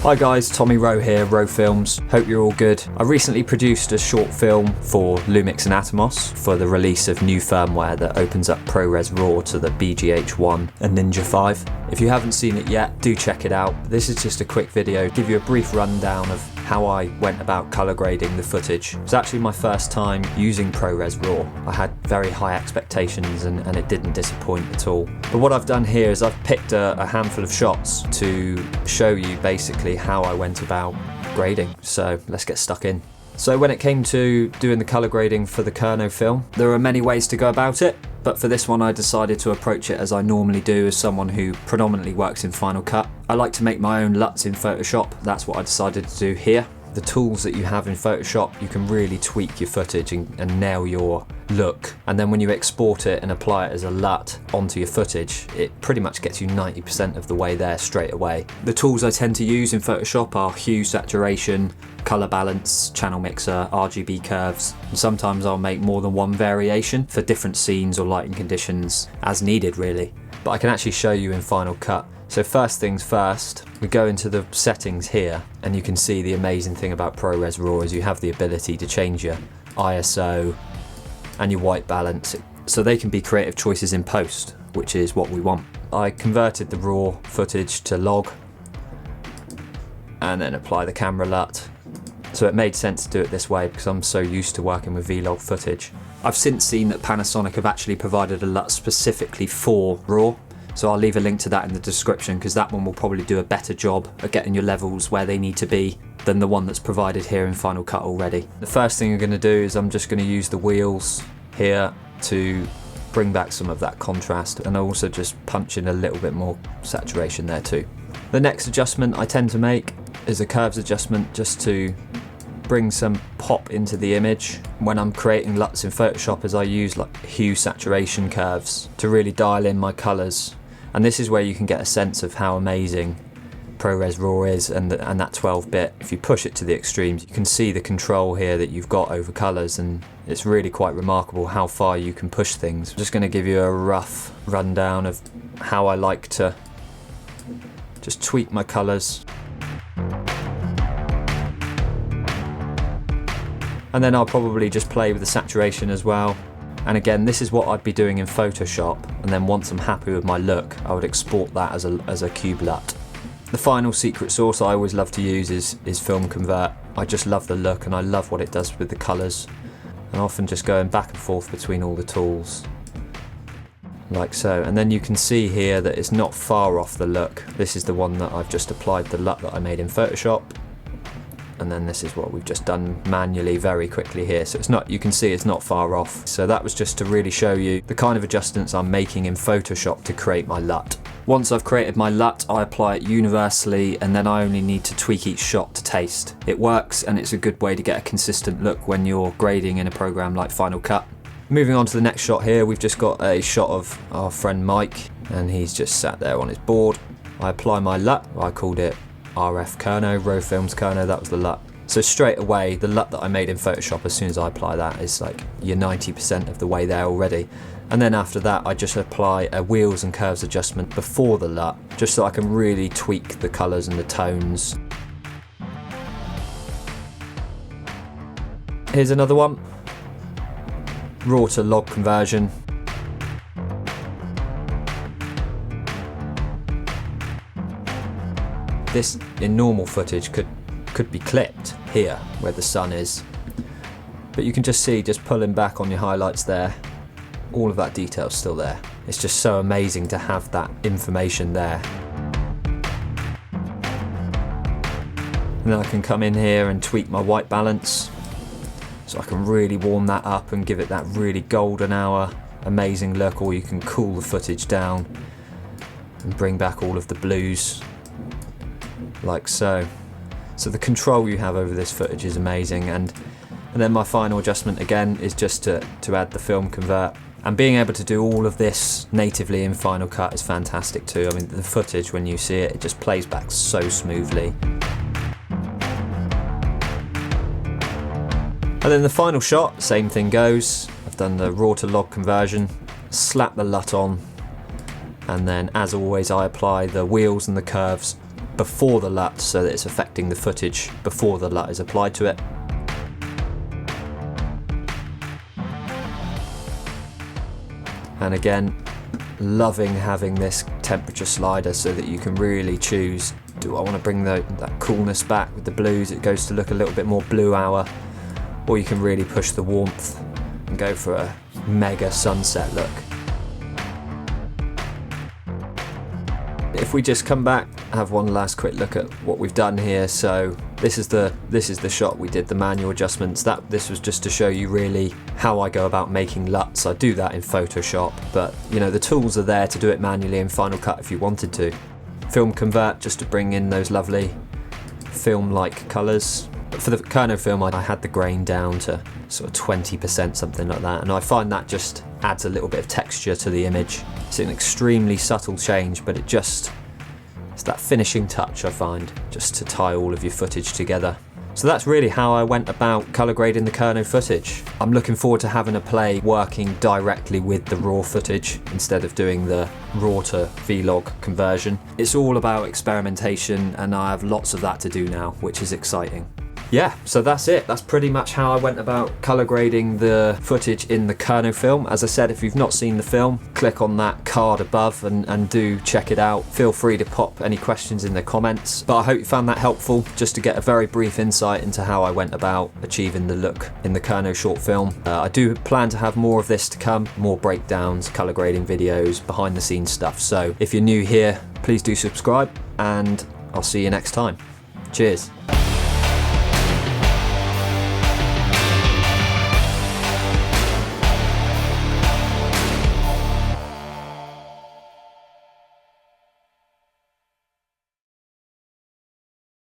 Hi guys, Tommy Rowe here, Rowe Films. Hope you're all good. I recently produced a short film for Lumix and Atomos for the release of new firmware that opens up ProRes RAW to the BGH1 and Ninja V. If you haven't seen it yet, do check it out. This is just a quick video, give you a brief rundown of how I went about colour grading the footage. It was actually my first time using ProRes RAW. I had very high expectations and it didn't disappoint at all. But what I've done here is I've picked a handful of shots to show you basically how I went about grading. So let's get stuck in. So when it came to doing the colour grading for the KERNOW film, there are many ways to go about it. But for this one I decided to approach it as I normally do as someone who predominantly works in Final Cut. I like to make my own LUTs in Photoshop. That's what I decided to do here. The tools that you have in Photoshop, you can really tweak your footage and nail your look. And then when you export it and apply it as a LUT onto your footage, it pretty much gets you 90% of the way there straight away. The tools I tend to use in Photoshop are hue, saturation, color balance, channel mixer, RGB curves. And sometimes I'll make more than one variation for different scenes or lighting conditions as needed really. But I can actually show you in Final Cut. So first things first, we go into the settings here and you can see the amazing thing about ProRes RAW is you have the ability to change your ISO and your white balance. So they can be creative choices in post, which is what we want. I converted the RAW footage to log and then apply the camera LUT. So it made sense to do it this way because I'm so used to working with V-Log footage. I've since seen that Panasonic have actually provided a LUT specifically for RAW. So I'll leave a link to that in the description because that one will probably do a better job at getting your levels where they need to be than the one that's provided here in Final Cut already. The first thing I'm going to do is I'm just going to use the wheels here to bring back some of that contrast, and I also just punch in a little bit more saturation there too. The next adjustment I tend to make is a curves adjustment just to bring some pop into the image. When I'm creating LUTs in Photoshop, as I use like hue saturation curves to really dial in my colours. And this is where you can get a sense of how amazing ProRes RAW is and that 12-bit. If you push it to the extremes, you can see the control here that you've got over colours, and it's really quite remarkable how far you can push things. I'm just going to give you a rough rundown of how I like to just tweak my colours. And then I'll probably just play with the saturation as well. And again, this is what I'd be doing in Photoshop, and then once I'm happy with my look, I would export that as a cube LUT. The final secret sauce I always love to use is Film Convert. I just love the look and I love what it does with the colours. And often just going back and forth between all the tools. Like so. And then you can see here that it's not far off the look. This is the one that I've just applied the LUT that I made in Photoshop. And then this is what we've just done manually very quickly here. So it's not, you can see it's not far off. So that was just to really show you the kind of adjustments I'm making in Photoshop to create my LUT. Once I've created my LUT, I apply it universally, and then I only need to tweak each shot to taste. It works, and it's a good way to get a consistent look when you're grading in a program like Final Cut. Moving on to the next shot here, we've just got a shot of our friend Mike, and he's just sat there on his board. I apply my LUT, I called it RF KERNOW, Rowe Films KERNOW, that was the LUT. So straight away, the LUT that I made in Photoshop, as soon as I apply that, is like you're 90% of the way there already. And then after that, I just apply a wheels and curves adjustment before the LUT, just so I can really tweak the colours and the tones. Here's another one. RAW to log conversion. This, in normal footage, could be clipped here where the sun is, but you can just see, just pulling back on your highlights there, all of that detail's still there. It's just so amazing to have that information there. And then I can come in here and tweak my white balance, so I can really warm that up and give it that really golden hour amazing look, or you can cool the footage down and bring back all of the blues like so. So the control you have over this footage is amazing, and then my final adjustment again is just to add the Film Convert. And being able to do all of this natively in Final Cut is fantastic too. I mean, the footage, when you see it, it just plays back so smoothly. And then the final shot, same thing goes. I've done the RAW to log conversion, slap the LUT on, and then as always I apply the wheels and the curves before the LUT so that it's affecting the footage before the LUT is applied to it. And again, loving having this temperature slider so that you can really choose, do I want to bring that coolness back with the blues? It goes to look a little bit more blue hour, or you can really push the warmth and go for a mega sunset look. If we just come back, have one last quick look at what we've done here. So this is the shot we did, the manual adjustments. This was just to show you really how I go about making LUTs. I do that in Photoshop, but you know, the tools are there to do it manually in Final Cut if you wanted to. Film convert, just to bring in those lovely film-like colours. But for the KERNOW film, I had the grain down to sort of 20%, something like that, and I find that just adds a little bit of texture to the image. It's an extremely subtle change, but it's that finishing touch, I find, just to tie all of your footage together. So that's really how I went about colour grading the KERNOW footage. I'm looking forward to having a play working directly with the RAW footage instead of doing the RAW to V-Log conversion. It's all about experimentation, and I have lots of that to do now, which is exciting. Yeah, so that's it. That's pretty much how I went about colour grading the footage in the KERNOW film. As I said, if you've not seen the film, click on that card above and do check it out. Feel free to pop any questions in the comments. But I hope you found that helpful, just to get a very brief insight into how I went about achieving the look in the KERNOW short film. I do plan to have more of this to come, more breakdowns, colour grading videos, behind the scenes stuff. So if you're new here, please do subscribe, and I'll see you next time. Cheers.